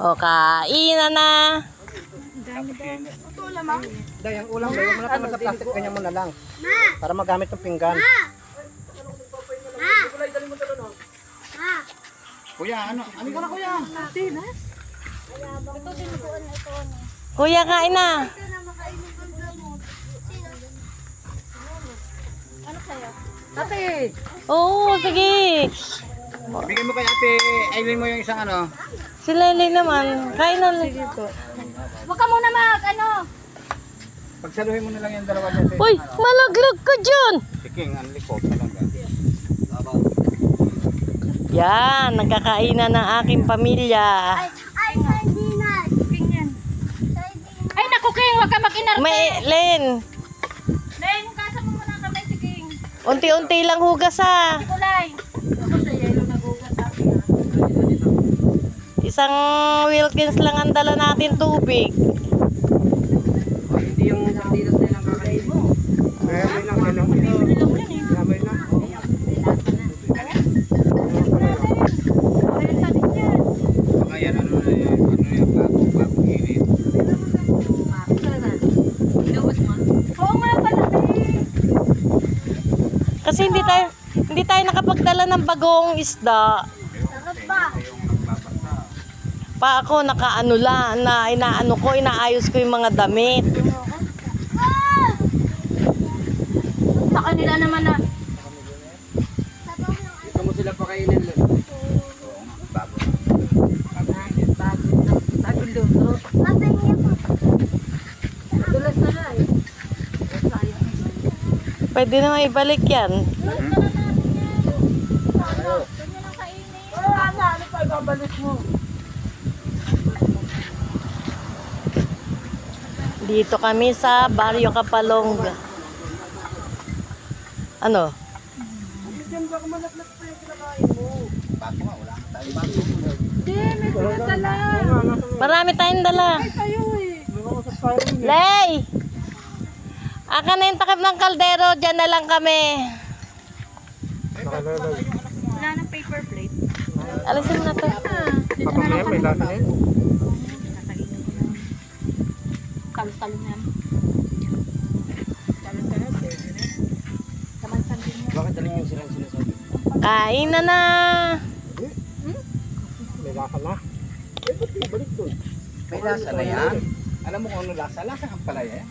O, kainan na. Ito ulam ah. Day, ang ulam day, huwag mo na tama sa plastic, ganyan mo na lang. Para magamit ng pinggan. Kuya, ano ka na kuya? Tinas. Kuya, kain na. Ate. Oo, sige. Ibigay mo kay ate, Aileen mo yung isang ano. Si Lele naman. Kain na. Huwag ka muna Pagsaluhin mo na lang yung dalawa niya. Uy, malaglag ka dyan. Siking, ang likod talaga. Yan, nagkakainan ng aking pamilya. Ay, sardinas. King yan. Ay, naku King, huwag ka mag-inarte. May, Len, Len, hugasan mo muna kamay si King. unti-unti lang hugas ha. Kulay. Ako sa yelo nag-ugas ako. Isang Wilkins lang ang dala natin tubig. Hindi yung sardinas na lang kakain mo. Amoy lang, alam mo. Amoy lang. Baka yan, ano yung bagong init. Oo nga pala King. Kasi hindi tayo nakapagdala ng bagong isda. Sarap ba? Pa ako nakaano lang, na inaayos ko yung mga damit. Sa kanila naman na. Dito mo sila pakainin. Bagong luto. Dulas na lang eh. Pwede naman ibalik yan. Ano pa ibabalik mo? Dito kami sa Barrio Kapalong. Ano? Bato nga, wala ka tayo bato. Hindi, may pinadala. Marami tayong dala. Tayo eh. Lay! Aka na yung takip ng kaldero, dyan na lang kami. Wala nang paper plate. Alisin mo na to. Papamaya, may lasa na yun. Talon-talon yan. Talon-talon, pwede na. Samansan din yan. Bakit daling yung silang sinasabi? Kain na na. May lasa na. Eh, ba't yung balik doon? May lasa na yan. Alam mo kung ano lasa? Lasa kang palaya eh.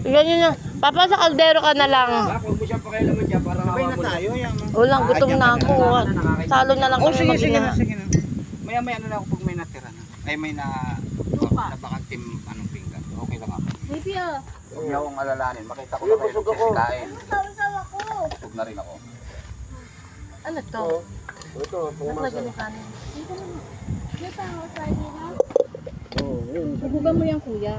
Yan yun yun. Papa, sa kaldero ka na lang. Huwag mo siyang pakialaman dyan para mawa mo tayo. Ulang, gutom na ako. Salo na lang kami mag-ina. Sige na. Maya-maya na lang ako pag may natira na. Ay may nabakantim anong pinggan. Okay lang ako. Baby ah. Huwag niyo akong alalanin. Makita ko na kayo nagsisikain. Busog na rin ako. Ano to? Ito, Lagyan mo kanin. Huwag mo yan kuya.